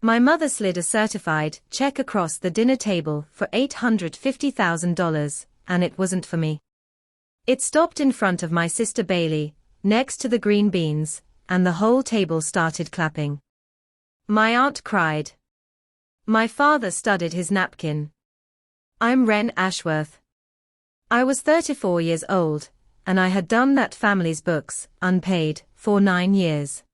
My mother slid a certified check across the dinner table for $850,000, and it wasn't for me. It stopped in front of my sister Bailey, next to the green beans, and the whole table started clapping. My aunt cried. My father studied his napkin. I'm Wren Ashworth. I was 34 years old, and I had done that family's books, unpaid, for 9 years.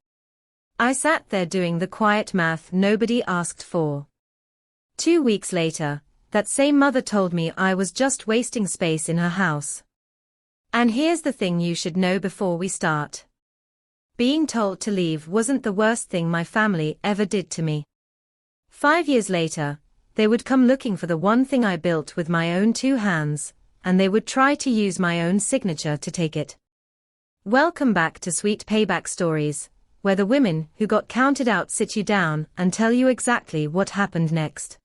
I sat there doing the quiet math nobody asked for. 2 weeks later, that same mother told me I was just wasting space in her house. And here's the thing you should know before we start. Being told to leave wasn't the worst thing my family ever did to me. 5 years later, they would come looking for the one thing I built with my own 2 hands, and they would try to use my own signature to take it. Welcome back to Sweet Payback Stories, where the women who got counted out sit you down and tell you exactly what happened next.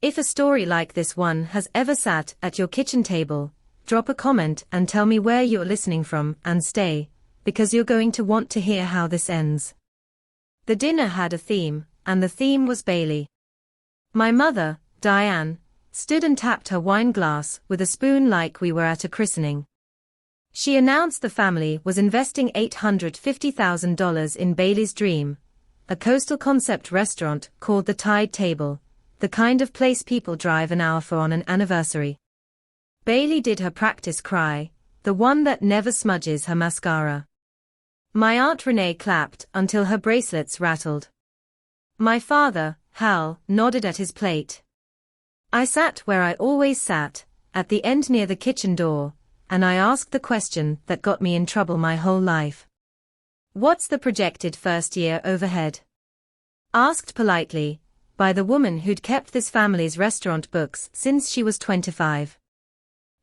If a story like this one has ever sat at your kitchen table, drop a comment and tell me where you're listening from, and stay, because you're going to want to hear how this ends. The dinner had a theme, and the theme was Bailey. My mother, Diane, stood and tapped her wine glass with a spoon like we were at a christening. She announced the family was investing $850,000 in Bailey's Dream, a coastal concept restaurant called the Tide Table, the kind of place people drive an hour for on an anniversary. Bailey did her practice cry, the one that never smudges her mascara. My Aunt Renee clapped until her bracelets rattled. My father, Hal, nodded at his plate. I sat where I always sat, at the end near the kitchen door, and I asked the question that got me in trouble my whole life. What's the projected first-year overhead? Asked politely, by the woman who'd kept this family's restaurant books since she was 25.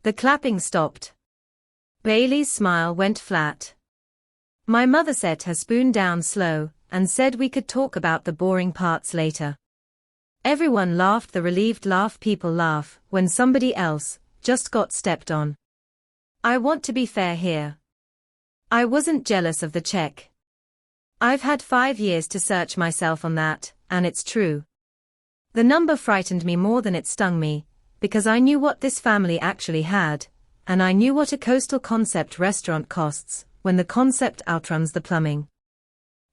The clapping stopped. Bailey's smile went flat. My mother set her spoon down slow, and said we could talk about the boring parts later. Everyone laughed the relieved laugh people laugh when somebody else just got stepped on. I want to be fair here. I wasn't jealous of the check. I've had 5 years to search myself on that, and it's true. The number frightened me more than it stung me, because I knew what this family actually had, and I knew what a coastal concept restaurant costs when the concept outruns the plumbing.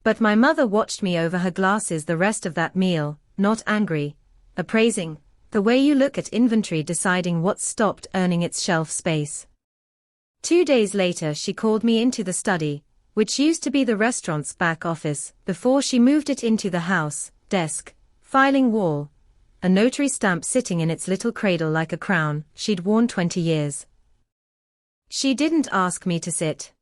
But my mother watched me over her glasses the rest of that meal, not angry, appraising the way you look at inventory deciding what's stopped earning its shelf space. 2 days later she called me into the study, which used to be the restaurant's back office, before she moved it into the house, desk, filing wall, a notary stamp sitting in its little cradle like a crown she'd worn 20 years. She didn't ask me to sit.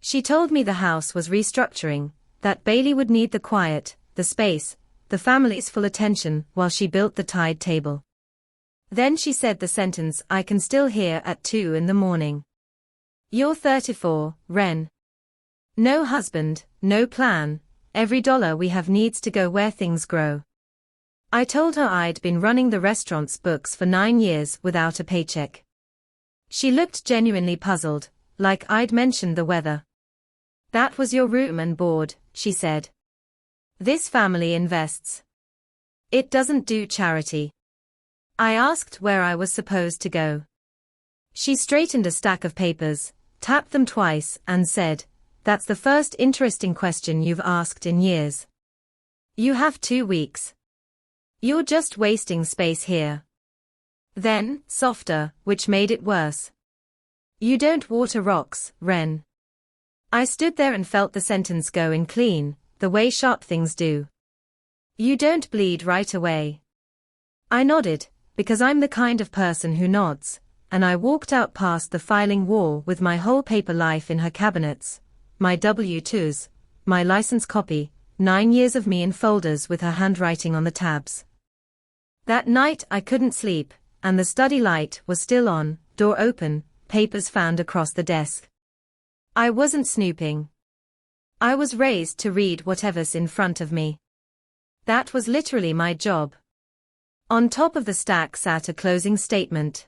She told me the house was restructuring, that Bailey would need the quiet, the space, the family's full attention while she built the Tide Table. Then she said the sentence I can still hear at 2 in the morning. You're 34, Wren. No husband, no plan, every dollar we have needs to go where things grow. I told her I'd been running the restaurant's books for 9 years without a paycheck. She looked genuinely puzzled, like I'd mentioned the weather. That was your room and board, she said. This family invests. It doesn't do charity. I asked where I was supposed to go. She straightened a stack of papers, tapped them twice, and said, "That's the first interesting question you've asked in years. You have 2 weeks. You're just wasting space here." Then, softer, which made it worse. "You don't water rocks, Wren." I stood there and felt the sentence go in clean, the way sharp things do. "You don't bleed right away." I nodded, because I'm the kind of person who nods, and I walked out past the filing wall with my whole paper life in her cabinets, my W-2s, my license copy, 9 years of me in folders with her handwriting on the tabs. That night I couldn't sleep, and the study light was still on, door open, papers found across the desk. I wasn't snooping. I was raised to read whatever's in front of me. That was literally my job. On top of the stack sat a closing statement.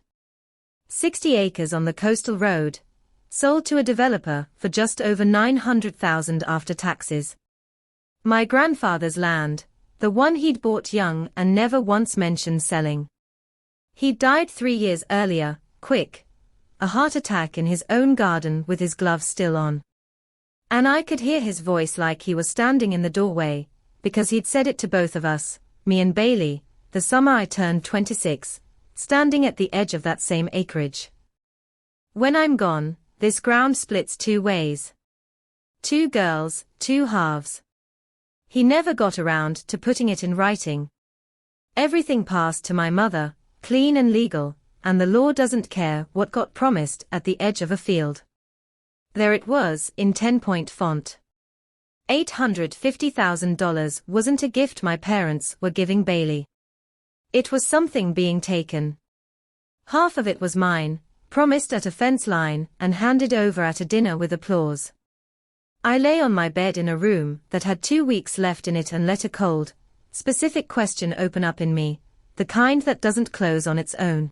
60 acres on the coastal road, sold to a developer for just over $900,000 after taxes. My grandfather's land, The one he'd bought young and never once mentioned selling. He'd died 3 years earlier, quick. A heart attack in his own garden with his gloves still on. And I could hear his voice like he was standing in the doorway, because he'd said it to both of us, me and Bailey, the summer I turned 26, standing at the edge of that same acreage. When I'm gone, this ground splits 2 ways. 2 girls, 2 halves. He never got around to putting it in writing. Everything passed to my mother, clean and legal, and the law doesn't care what got promised at the edge of a field. There it was, in 10-point font. $850,000 wasn't a gift my parents were giving Bailey. It was something being taken. Half of it was mine, promised at a fence line and handed over at a dinner with applause. I lay on my bed in a room that had 2 weeks left in it and let a cold, specific question open up in me, the kind that doesn't close on its own.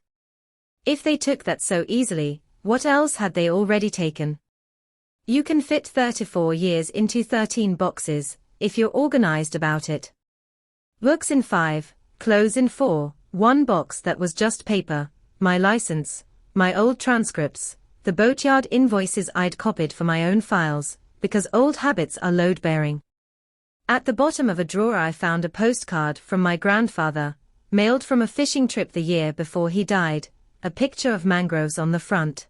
If they took that so easily, what else had they already taken? You can fit 34 years into 13 boxes, if you're organized about it. Books in 5, clothes in 4, 1 box that was just paper, my license, my old transcripts, the boatyard invoices I'd copied for my own files, because old habits are load-bearing. At the bottom of a drawer I found a postcard from my grandfather, mailed from a fishing trip the year before he died, a picture of mangroves on the front.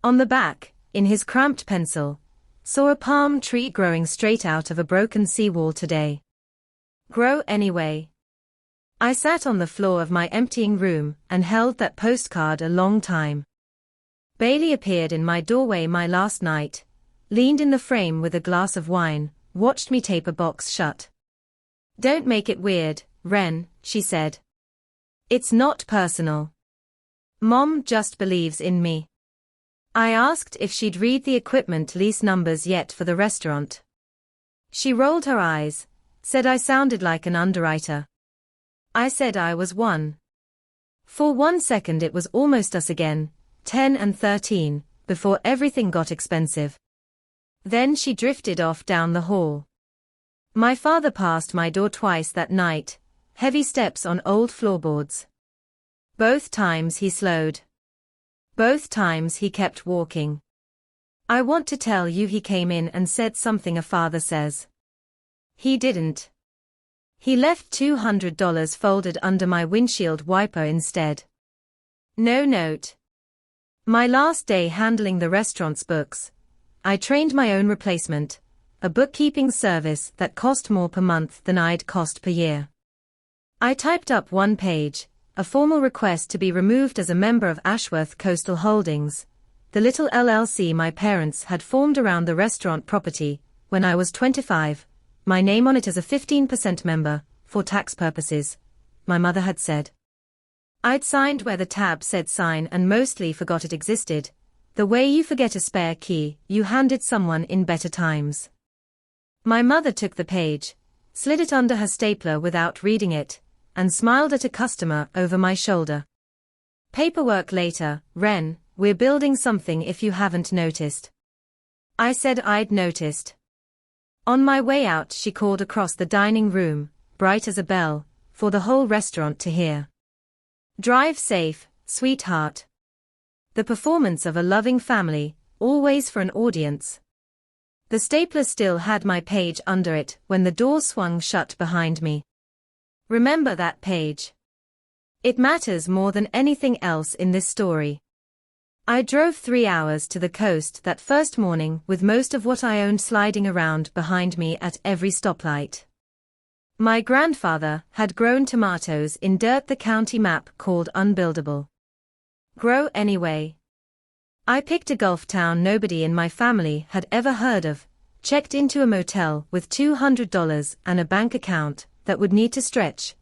On the back, in his cramped pencil, saw a palm tree growing straight out of a broken seawall today. Grow anyway. I sat on the floor of my emptying room and held that postcard a long time. Bailey appeared in my doorway my last night, leaned in the frame with a glass of wine, watched me tape a box shut. "Don't make it weird, Ren," she said. "It's not personal. Mom just believes in me." I asked if she'd read the equipment lease numbers yet for the restaurant. She rolled her eyes, said I sounded like an underwriter. I said I was one. For 1 second it was almost us again, 10 and 13, before everything got expensive. Then she drifted off down the hall. My father passed my door twice that night, heavy steps on old floorboards. Both times he slowed. Both times he kept walking. I want to tell you he came in and said something a father says. He didn't. He left $200 folded under my windshield wiper instead. No note. My last day handling the restaurant's books, I trained my own replacement, a bookkeeping service that cost more per month than I'd cost per year. I typed up 1 page, a formal request to be removed as a member of Ashworth Coastal Holdings, the little LLC my parents had formed around the restaurant property, when I was 25, my name on it as a 15% member, for tax purposes, my mother had said. I'd signed where the tab said sign and mostly forgot it existed. The way you forget a spare key you handed someone in better times. My mother took the page, slid it under her stapler without reading it, and smiled at a customer over my shoulder. "Paperwork later, Ren, we're building something if you haven't noticed." I said I'd noticed. On my way out she called across the dining room, bright as a bell, for the whole restaurant to hear. "Drive safe, sweetheart." The performance of a loving family, always for an audience. The stapler still had my page under it when the door swung shut behind me. Remember that page. It matters more than anything else in this story. I drove 3 hours to the coast that first morning with most of what I owned sliding around behind me at every stoplight. My grandfather had grown tomatoes in dirt the county map called unbuildable. Grow anyway. I picked a Gulf town nobody in my family had ever heard of, checked into a motel with $200 and a bank account that would need to stretch,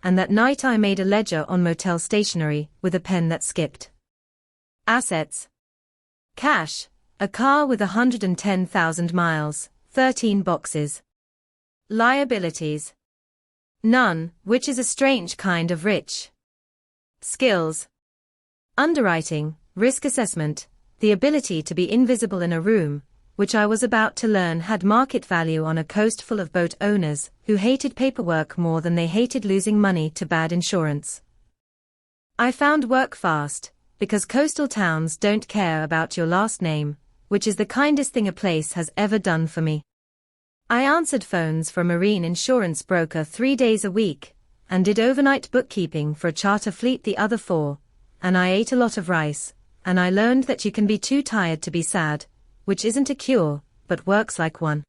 and that night I made a ledger on motel stationery with a pen that skipped. Assets. Cash, a car with 110,000 miles, 13 boxes. Liabilities. None, which is a strange kind of rich. Skills. Underwriting, risk assessment, the ability to be invisible in a room, which I was about to learn had market value on a coast full of boat owners who hated paperwork more than they hated losing money to bad insurance. I found work fast, because coastal towns don't care about your last name, which is the kindest thing a place has ever done for me. I answered phones for a marine insurance broker 3 days a week, and did overnight bookkeeping for a charter fleet the other 4, and I ate a lot of rice, and I learned that you can be too tired to be sad, which isn't a cure, but works like one.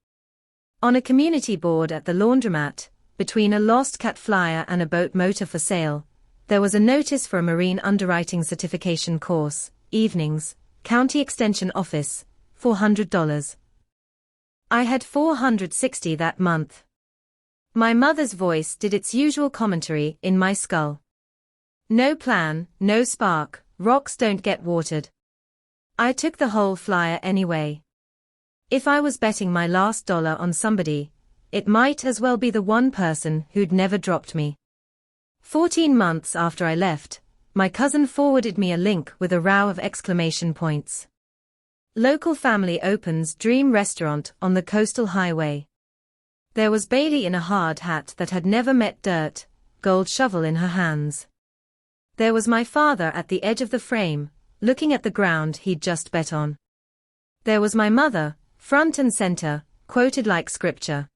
On a community board at the laundromat, between a lost cat flyer and a boat motor for sale, there was a notice for a marine underwriting certification course, evenings, County Extension Office, $400. I had $460 that month. My mother's voice did its usual commentary in my skull. No plan, no spark, rocks don't get watered. I took the whole flyer anyway. If I was betting my last dollar on somebody, it might as well be the one person who'd never dropped me. 14 months after I left, my cousin forwarded me a link with a row of exclamation points. Local family opens dream restaurant on the coastal highway. There was Bailey in a hard hat that had never met dirt, gold shovel in her hands. There was my father at the edge of the frame, looking at the ground he'd just bet on. There was my mother, front and center, quoted like scripture.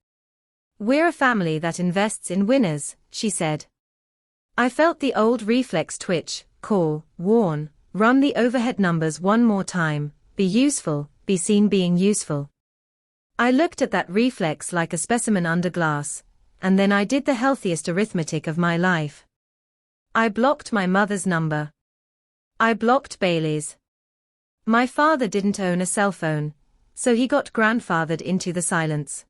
"We're a family that invests in winners," she said. I felt the old reflex twitch, call, warn, run the overhead numbers one more time, be useful, be seen being useful. I looked at that reflex like a specimen under glass, and then I did the healthiest arithmetic of my life. I blocked my mother's number. I blocked Bailey's. My father didn't own a cell phone, so he got grandfathered into the silence.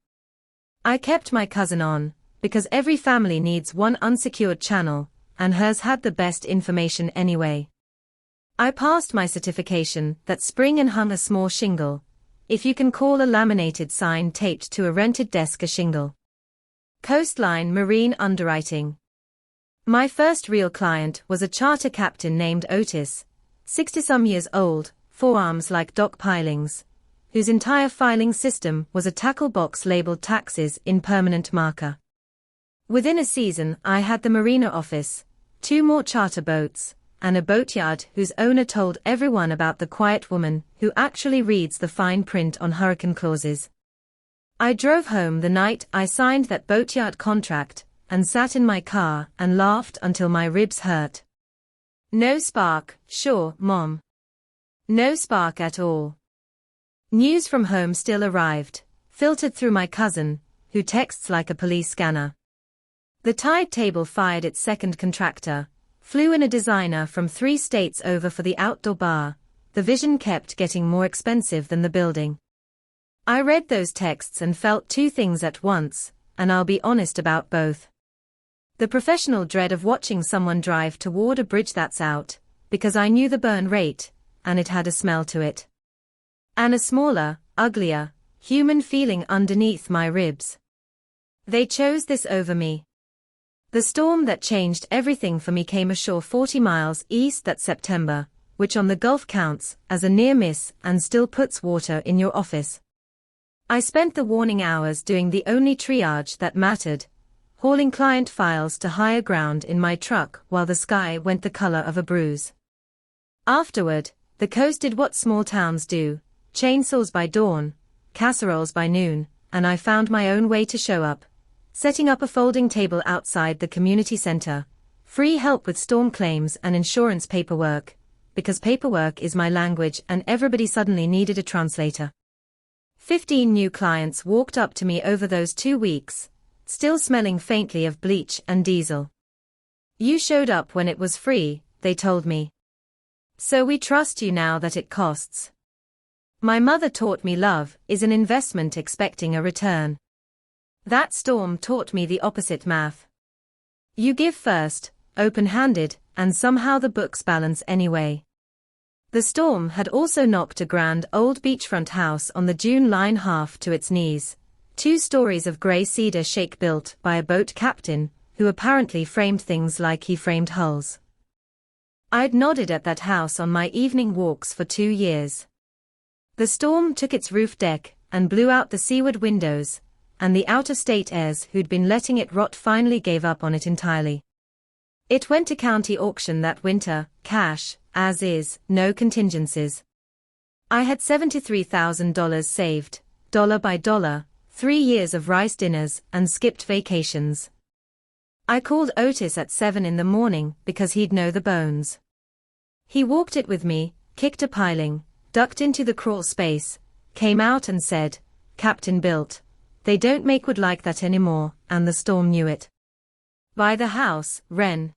I kept my cousin on, because every family needs one unsecured channel, and hers had the best information anyway. I passed my certification that spring and hung a small shingle, if you can call a laminated sign taped to a rented desk a shingle. Coastline Marine Underwriting. My first real client was a charter captain named Otis, 60-some years old, forearms like dock pilings, whose entire filing system was a tackle box labeled taxes in permanent marker. Within a season I had the marina office, 2 more charter boats, and a boatyard whose owner told everyone about the quiet woman who actually reads the fine print on hurricane clauses. I drove home the night I signed that boatyard contract, and sat in my car and laughed until my ribs hurt. No spark, sure, Mom. No spark at all. News from home still arrived, filtered through my cousin, who texts like a police scanner. The tide table fired its second contractor, flew in a designer from 3 states over for the outdoor bar. The vision kept getting more expensive than the building. I read those texts and felt 2 things at once, and I'll be honest about both. The professional dread of watching someone drive toward a bridge that's out, because I knew the burn rate, and it had a smell to it. And a smaller, uglier, human feeling underneath my ribs. They chose this over me. The storm that changed everything for me came ashore 40 miles east that September, which on the Gulf counts as a near miss and still puts water in your office. I spent the warning hours doing the only triage that mattered, hauling client files to higher ground in my truck while the sky went the color of a bruise. Afterward, the coast did what small towns do, chainsaws by dawn, casseroles by noon, and I found my own way to show up, setting up a folding table outside the community center, free help with storm claims and insurance paperwork, because paperwork is my language and everybody suddenly needed a translator. 15 new clients walked up to me over those 2 weeks, still smelling faintly of bleach and diesel. "You showed up when it was free," they told me. "So we trust you now that it costs." My mother taught me love is an investment expecting a return. That storm taught me the opposite math. You give first, open-handed, and somehow the books balance anyway. The storm had also knocked a grand old beachfront house on the dune line half to its knees. 2 stories of grey cedar shake built by a boat captain, who apparently framed things like he framed hulls. I'd nodded at that house on my evening walks for 2 years. The storm took its roof deck and blew out the seaward windows, and the out-of-state heirs who'd been letting it rot finally gave up on it entirely. It went to county auction that winter, cash, as is, no contingencies. I had $73,000 saved, dollar by dollar, 3 years of rice dinners and skipped vacations. I called Otis at 7 in the morning because he'd know the bones. He walked it with me, kicked a piling, ducked into the crawl space, came out and said, "Captain Built, they don't make wood like that anymore," and the storm knew it. Buy the house, Ren.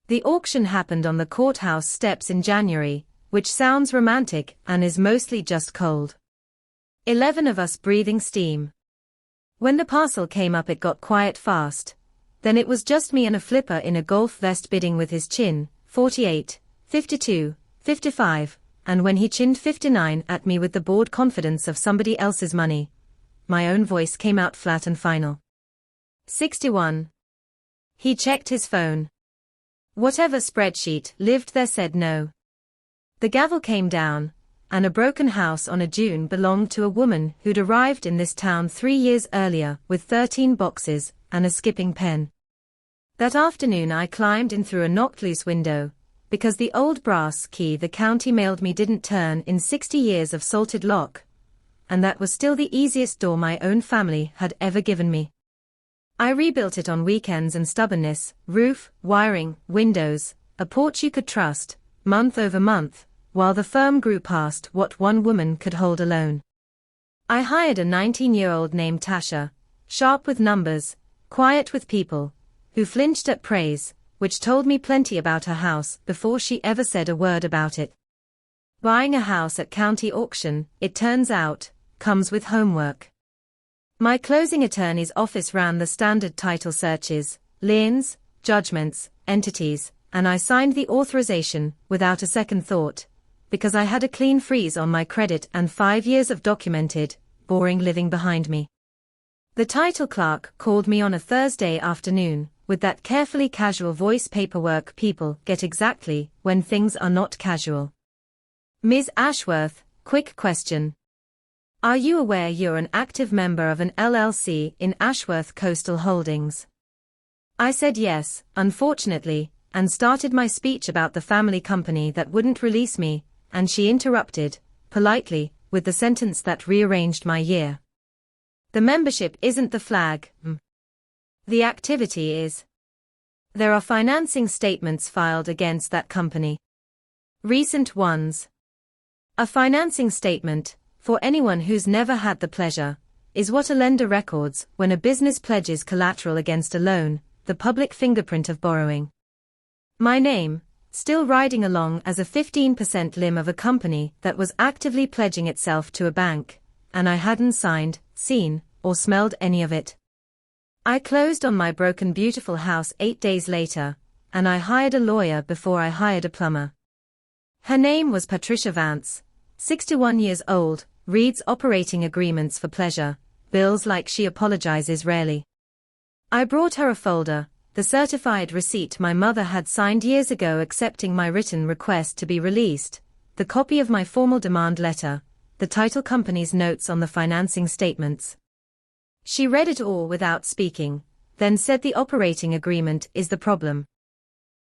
The auction happened on the courthouse steps in January, which sounds romantic and is mostly just cold. 11 of us breathing steam. When the parcel came up it got quiet fast. Then it was just me and a flipper in a golf vest bidding with his chin, 48, 52, 55, and when he chinned 59 at me with the bored confidence of somebody else's money, my own voice came out flat and final. 61. He checked his phone. Whatever spreadsheet lived there said no. The gavel came down, and a broken house on a dune belonged to a woman who'd arrived in this town 3 years earlier with 13 boxes and a skipping pen. That afternoon I climbed in through a knocked-loose window, because the old brass key the county mailed me didn't turn in 60 years of salted lock, and that was still the easiest door my own family had ever given me. I rebuilt it on weekends and stubbornness, roof, wiring, windows, a porch you could trust, month over month, while the firm grew past what one woman could hold alone. I hired a 19-year-old named Tasha, sharp with numbers, quiet with people, who flinched at praise, which told me plenty about her house before she ever said a word about it. Buying a house at county auction, it turns out, comes with homework. My closing attorney's office ran the standard title searches, liens, judgments, entities, and I signed the authorization without a second thought, because I had a clean freeze on my credit and 5 years of documented, boring living behind me. The title clerk called me on a Thursday afternoon, with that carefully casual voice paperwork people get exactly when things are not casual. "Ms. Ashworth, quick question. Are you aware you're an active member of an LLC in Ashworth Coastal Holdings?" I said yes, unfortunately, and started my speech about the family company that wouldn't release me, and she interrupted, politely, with the sentence that rearranged my year. "The membership isn't the flag. The activity is. There are financing statements filed against that company. Recent ones. A financing statement, for anyone who's never had the pleasure, is what a lender records when a business pledges collateral against a loan, the public fingerprint of borrowing. My name, still riding along as a 15% limb of a company that was actively pledging itself to a bank, and I hadn't signed, seen, or smelled any of it. I closed on my broken beautiful house 8 days later, and I hired a lawyer before I hired a plumber. Her name was Patricia Vance, 61 years old, reads operating agreements for pleasure, bills like she apologizes rarely. I brought her a folder, the certified receipt my mother had signed years ago accepting my written request to be released, the copy of my formal demand letter, the title company's notes on the financing statements. She read it all without speaking, then said the operating agreement is the problem.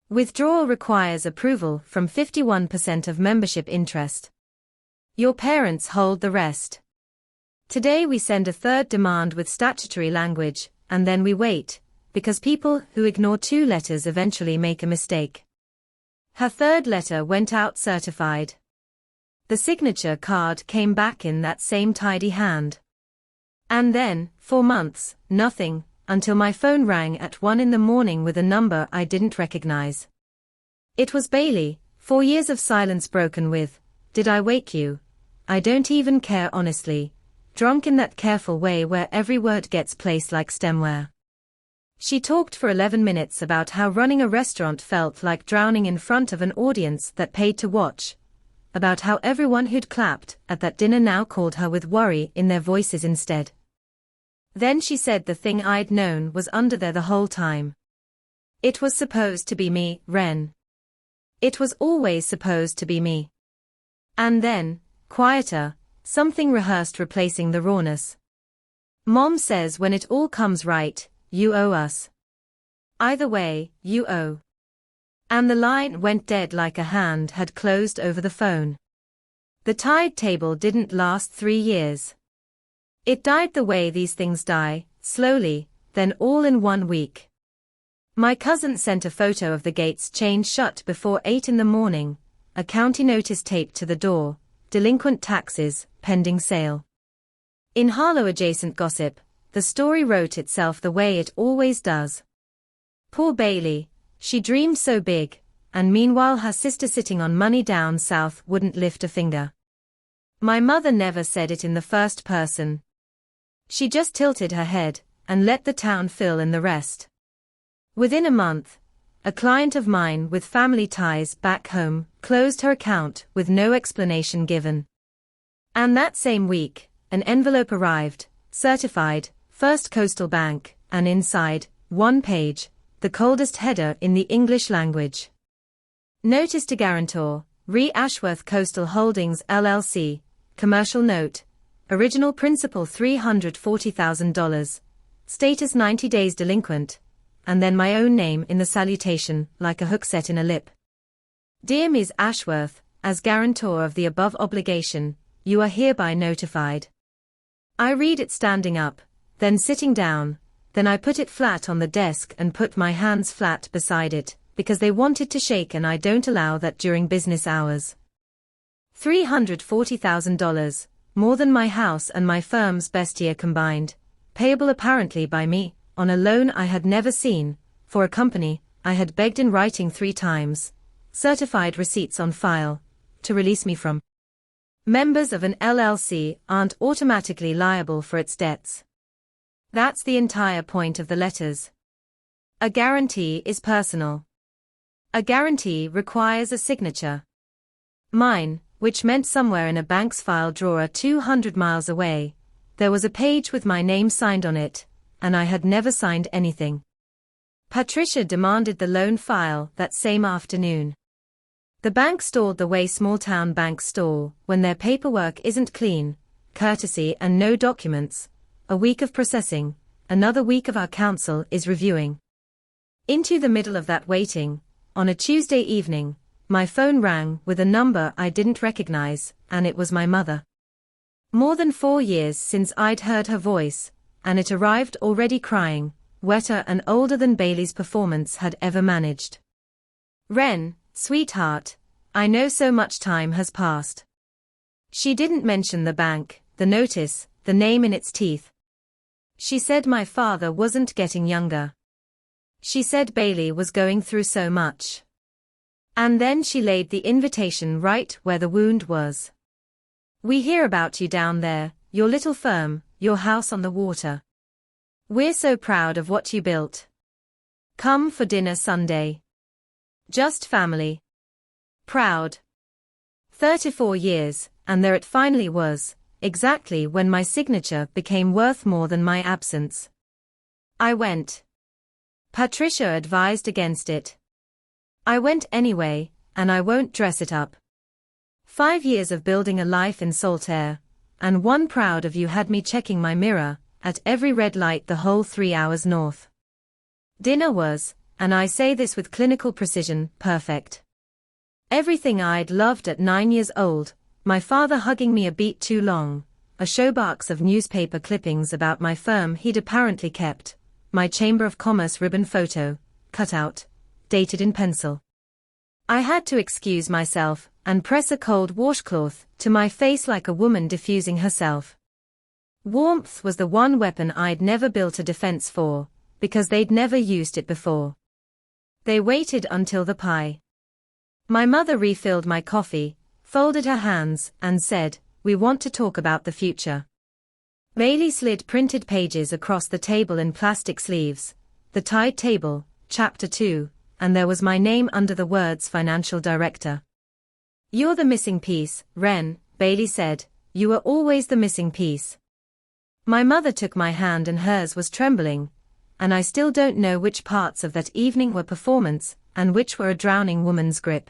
Withdrawal requires approval from 51% of membership interest. Your parents hold the rest. Today we send a third demand with statutory language, and then we wait, because people who ignore 2 letters eventually make a mistake. Her third letter went out certified. The signature card came back in that same tidy hand. And then, for months, nothing, until my phone rang at 1 in the morning with a number I didn't recognize. It was Bailey, 4 years of silence broken with, "Did I wake you? I don't even care honestly," drunk in that careful way where every word gets placed like stemware. She talked for 11 minutes about how running a restaurant felt like drowning in front of an audience that paid to watch, about how everyone who'd clapped at that dinner now called her with worry in their voices instead. Then she said the thing I'd known was under there the whole time. It was supposed to be me, Ren. It was always supposed to be me. And then, quieter, something rehearsed replacing the rawness. Mom says when it all comes right, you owe us. Either way, you owe. And the line went dead like a hand had closed over the phone. The tide table didn't last 3 years. It died the way these things die, slowly, then all in 1 week. My cousin sent a photo of the gates chained shut before 8 in the morning, a county notice taped to the door, delinquent taxes, pending sale. In Harlow-adjacent gossip, the story wrote itself the way it always does. Poor Bailey, she dreamed so big, and meanwhile her sister sitting on money down south wouldn't lift a finger. My mother never said it in the first person. She just tilted her head, and let the town fill in the rest. Within a month, a client of mine with family ties back home closed her account with no explanation given. And that same week, an envelope arrived, certified, First Coastal Bank, and inside, 1 page, the coldest header in the English language. Notice to guarantor, Re Ashworth Coastal Holdings LLC, commercial note, original principal $340,000, status 90 days delinquent, and then my own name in the salutation, like a hook set in a lip. Dear Ms. Ashworth, as guarantor of the above obligation, you are hereby notified. I read it standing up, then sitting down, then I put it flat on the desk and put my hands flat beside it, because they wanted to shake and I don't allow that during business hours. $340,000, more than my house and my firm's best year combined, payable apparently by me, on a loan I had never seen, for a company I had begged in writing 3 times, certified receipts on file, to release me from. Members of an LLC aren't automatically liable for its debts. That's the entire point of the letters. A guarantee is personal. A guarantee requires a signature. Mine, which meant somewhere in a bank's file drawer 200 miles away, there was a page with my name signed on it, and I had never signed anything. Patricia demanded the loan file that same afternoon. The bank stalled the way small-town banks stall when their paperwork isn't clean, courtesy and no documents, a week of processing, another week of our counsel is reviewing. Into the middle of that waiting, on a Tuesday evening, my phone rang with a number I didn't recognize, and it was my mother. More than 4 years since I'd heard her voice, and it arrived already crying, wetter and older than Bailey's performance had ever managed. Ren, sweetheart, I know so much time has passed. She didn't mention the bank, the notice, the name in its teeth. She said my father wasn't getting younger. She said Bailey was going through so much. And then she laid the invitation right where the wound was. We hear about you down there, your little firm, your house on the water. We're so proud of what you built. Come for dinner Sunday. Just family. Proud. 34 years, and there it finally was, exactly when my signature became worth more than my absence. I went. Patricia advised against it. I went anyway, and I won't dress it up. 5 years of building a life in salt air, and one proud of you had me checking my mirror, at every red light the whole 3 hours north. Dinner was, and I say this with clinical precision, perfect. Everything I'd loved at 9 years old, my father hugging me a beat too long, a showbox of newspaper clippings about my firm he'd apparently kept, my Chamber of Commerce ribbon photo, cut out, dated in pencil. I had to excuse myself, and press a cold washcloth to my face like a woman diffusing herself. Warmth was the one weapon I'd never built a defense for, because they'd never used it before. They waited until the pie. My mother refilled my coffee, folded her hands, and said, "We want to talk about the future." Bailey slid printed pages across the table in plastic sleeves, the tide table, chapter 2, and there was my name under the words Financial Director. "You're the missing piece, Ren," Bailey said, "you were always the missing piece." My mother took my hand and hers was trembling, and I still don't know which parts of that evening were performance, and which were a drowning woman's grip.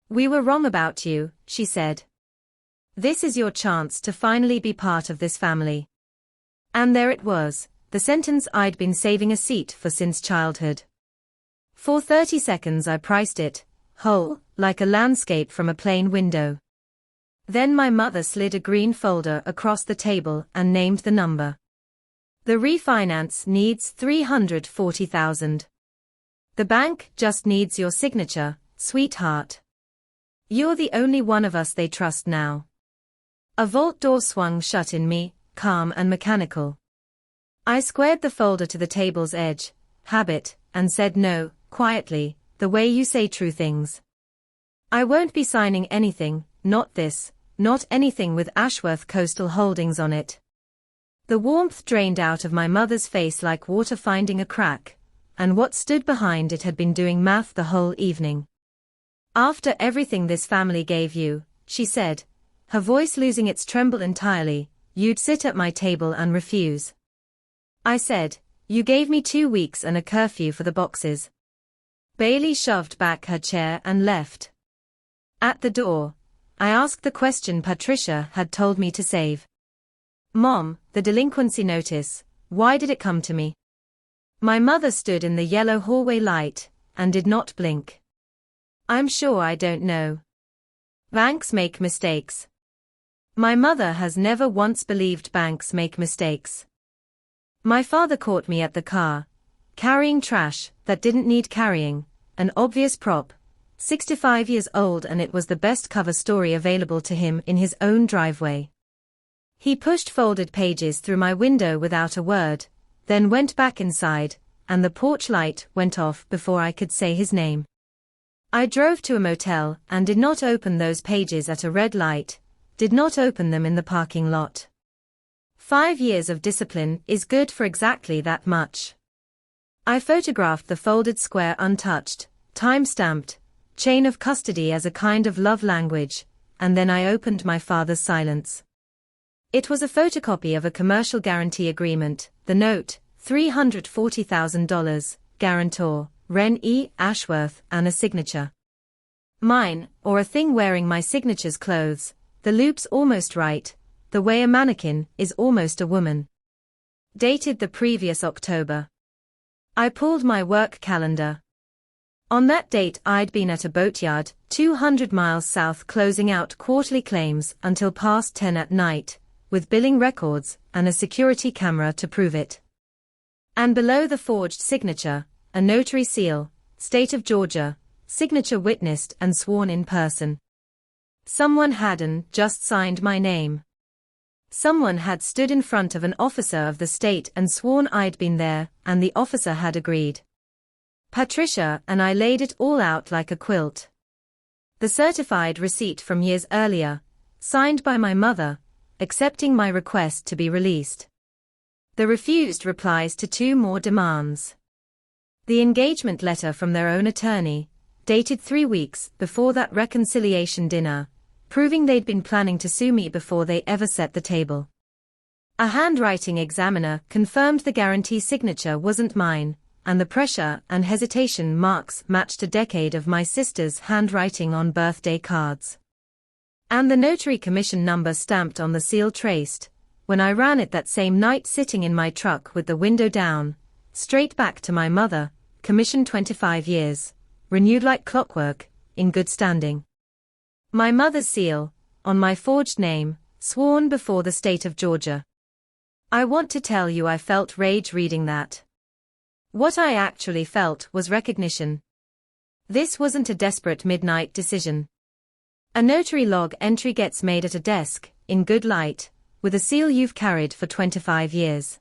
"We were wrong about you," she said. This is your chance to finally be part of this family. And there it was, the sentence I'd been saving a seat for since childhood. For 30 seconds I priced it, whole, like a landscape from a plane window. Then my mother slid a green folder across the table and named the number. The refinance needs $340,000. The bank just needs your signature, sweetheart. You're the only one of us they trust now. A vault door swung shut in me, calm and mechanical. I squared the folder to the table's edge, habit, and said no, quietly, the way you say true things. I won't be signing anything, not this, not anything with Ashworth Coastal Holdings on it. The warmth drained out of my mother's face like water finding a crack, and what stood behind it had been doing math the whole evening. After everything this family gave you, she said, her voice losing its tremble entirely, you'd sit at my table and refuse. I said, you gave me 2 weeks and a curfew for the boxes. Bailey shoved back her chair and left. At the door, I asked the question Patricia had told me to save. Mom, the delinquency notice, why did it come to me? My mother stood in the yellow hallway light, and did not blink. I'm sure I don't know. Banks make mistakes. My mother has never once believed banks make mistakes. My father caught me at the car, carrying trash that didn't need carrying, an obvious prop, 65 years old, and it was the best cover story available to him in his own driveway. He pushed folded pages through my window without a word, then went back inside, and the porch light went off before I could say his name. I drove to a motel and did not open those pages at a red light, did not open them in the parking lot. 5 years of discipline is good for exactly that much. I photographed the folded square untouched, time-stamped, chain of custody as a kind of love language, and then I opened my father's silence. It was a photocopy of a commercial guarantee agreement, the note, $340,000, guarantor, Ren E. Ashworth, and a signature. Mine, or a thing wearing my signature's clothes, the loops almost right, the way a mannequin is almost a woman. Dated the previous October. I pulled my work calendar. On that date I'd been at a boatyard, 200 miles south, closing out quarterly claims until past 10 at night, with billing records and a security camera to prove it. And below the forged signature, a notary seal, State of Georgia, signature witnessed and sworn in person. Someone hadn't just signed my name. Someone had stood in front of an officer of the state and sworn I'd been there, and the officer had agreed. Patricia and I laid it all out like a quilt. The certified receipt from years earlier, signed by my mother, accepting my request to be released. The refused replies to 2 more demands. The engagement letter from their own attorney, dated 3 weeks before that reconciliation dinner, proving they'd been planning to sue me before they ever set the table. A handwriting examiner confirmed the guarantee signature wasn't mine, and the pressure and hesitation marks matched a decade of my sister's handwriting on birthday cards. And the notary commission number stamped on the seal traced, when I ran it that same night sitting in my truck with the window down, straight back to my mother, commission 25 years, renewed like clockwork, in good standing. My mother's seal, on my forged name, sworn before the state of Georgia. I want to tell you I felt rage reading that. What I actually felt was recognition. This wasn't a desperate midnight decision. A notary log entry gets made at a desk, in good light, with a seal you've carried for 25 years.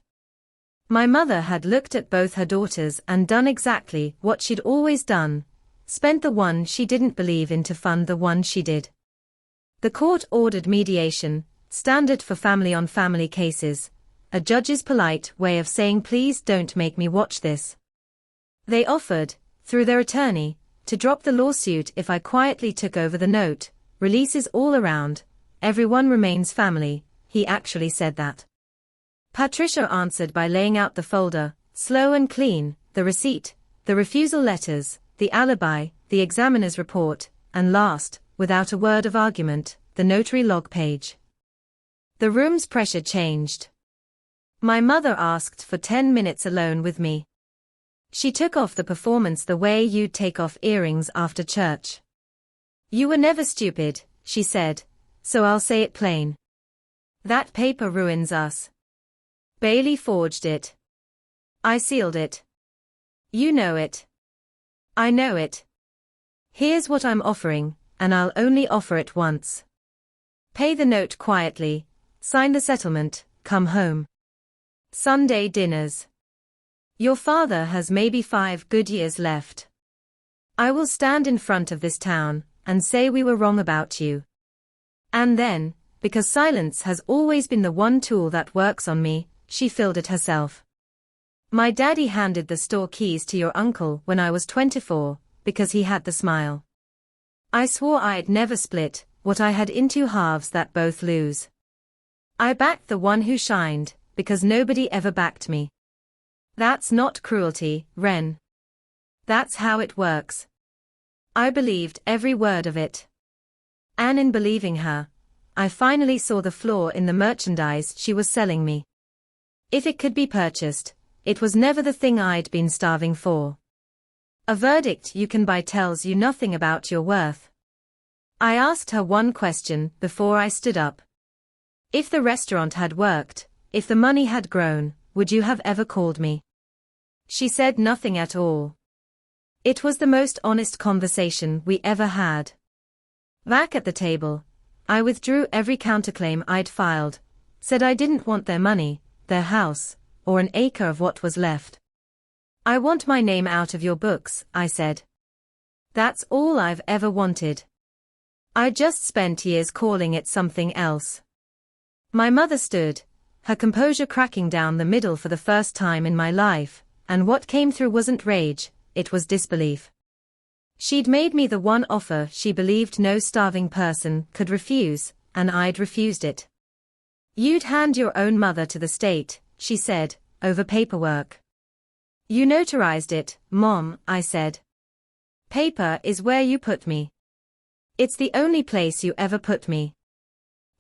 My mother had looked at both her daughters and done exactly what she'd always done, spent the one she didn't believe in to fund the one she did. The court ordered mediation, standard for family-on-family cases, a judge's polite way of saying please don't make me watch this. They offered, through their attorney, to drop the lawsuit if I quietly took over the note, releases all around, everyone remains family, he actually said that. Patricia answered by laying out the folder, slow and clean, the receipt, the refusal letters, the alibi, the examiner's report, and last, without a word of argument, the notary log page. The room's pressure changed. My mother asked for 10 minutes alone with me. She took off the performance the way you'd take off earrings after church. "You were never stupid," she said, "so I'll say it plain. That paper ruins us. Bailey forged it. I sealed it. You know it. I know it. Here's what I'm offering, and I'll only offer it once. Pay the note quietly, sign the settlement, come home. Sunday dinners. Your father has maybe 5 good years left. I will stand in front of this town and say we were wrong about you. And then, because silence has always been the one tool that works on me, she filled it herself. My daddy handed the store keys to your uncle when I was 24, because he had the smile. I swore I'd never split what I had into halves that both lose. I backed the one who shined, because nobody ever backed me. That's not cruelty, Ren. That's how it works. I believed every word of it. And in believing her, I finally saw the flaw in the merchandise she was selling me. If it could be purchased, it was never the thing I'd been starving for. A verdict you can buy tells you nothing about your worth. I asked her one question before I stood up. If the restaurant had worked, if the money had grown, would you have ever called me? She said nothing at all. It was the most honest conversation we ever had. Back at the table, I withdrew every counterclaim I'd filed, said I didn't want their money, their house, or an acre of what was left. I want my name out of your books, I said. That's all I've ever wanted. I just spent years calling it something else. My mother stood, her composure cracking down the middle for the first time in my life, and what came through wasn't rage, it was disbelief. She'd made me the one offer she believed no starving person could refuse, and I'd refused it. You'd hand your own mother to the state, she said, over paperwork. You notarized it, Mom, I said. Paper is where you put me. It's the only place you ever put me.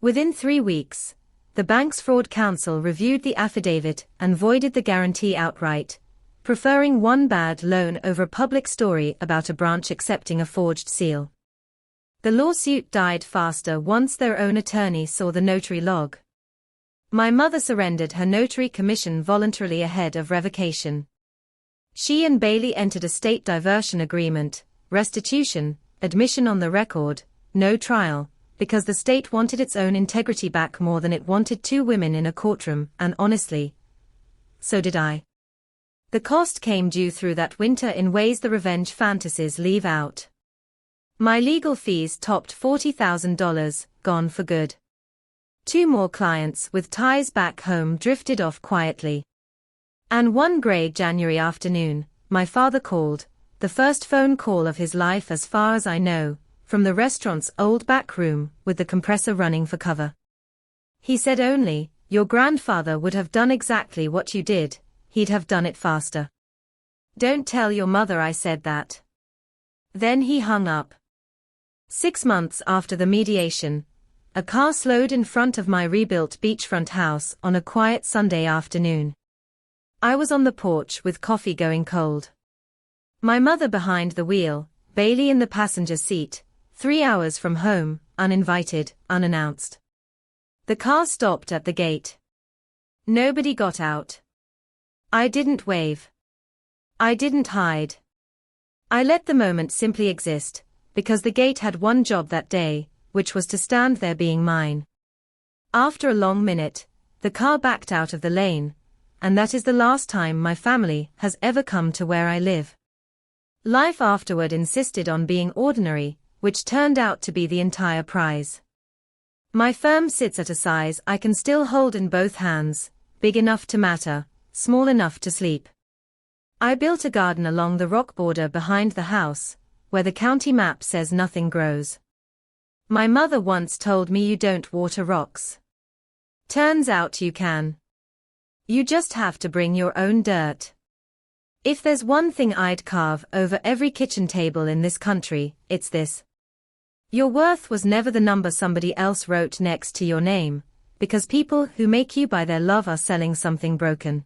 Within 3 weeks, the bank's fraud counsel reviewed the affidavit and voided the guarantee outright, preferring one bad loan over a public story about a branch accepting a forged seal. The lawsuit died faster once their own attorney saw the notary log. My mother surrendered her notary commission voluntarily ahead of revocation. She and Bailey entered a state diversion agreement, restitution, admission on the record, no trial, because the state wanted its own integrity back more than it wanted 2 women in a courtroom, and honestly, so did I. The cost came due through that winter in ways the revenge fantasies leave out. My legal fees topped $40,000, gone for good. 2 more clients with ties back home drifted off quietly. And one gray January afternoon, my father called, the first phone call of his life as far as I know, from the restaurant's old back room with the compressor running for cover. He said only, "Your grandfather would have done exactly what you did, he'd have done it faster." "Don't tell your mother I said that." Then he hung up. 6 months after the mediation, a car slowed in front of my rebuilt beachfront house on a quiet Sunday afternoon. I was on the porch with coffee going cold. My mother behind the wheel, Bailey in the passenger seat, 3 hours from home, uninvited, unannounced. The car stopped at the gate. Nobody got out. I didn't wave. I didn't hide. I let the moment simply exist, because the gate had one job that day, which was to stand there being mine. After a long minute, the car backed out of the lane, and that is the last time my family has ever come to where I live. Life afterward insisted on being ordinary, which turned out to be the entire prize. My firm sits at a size I can still hold in both hands, big enough to matter, small enough to sleep. I built a garden along the rock border behind the house, where the county map says nothing grows. My mother once told me you don't water rocks. Turns out you can. You just have to bring your own dirt. If there's one thing I'd carve over every kitchen table in this country, it's this. Your worth was never the number somebody else wrote next to your name, because people who make you buy their love are selling something broken.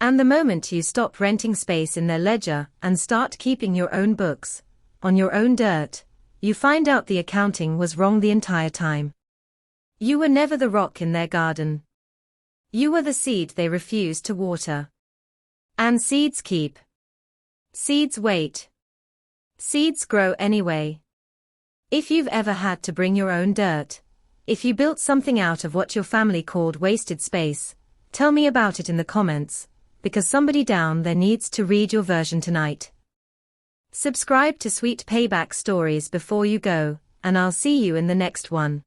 And the moment you stop renting space in their ledger and start keeping your own books, on your own dirt, you find out the accounting was wrong the entire time. You were never the rock in their garden. You were the seed they refused to water. And seeds keep. Seeds wait. Seeds grow anyway. If you've ever had to bring your own dirt, if you built something out of what your family called wasted space, tell me about it in the comments, because somebody down there needs to read your version tonight. Subscribe to Sweet Payback Stories before you go, and I'll see you in the next one.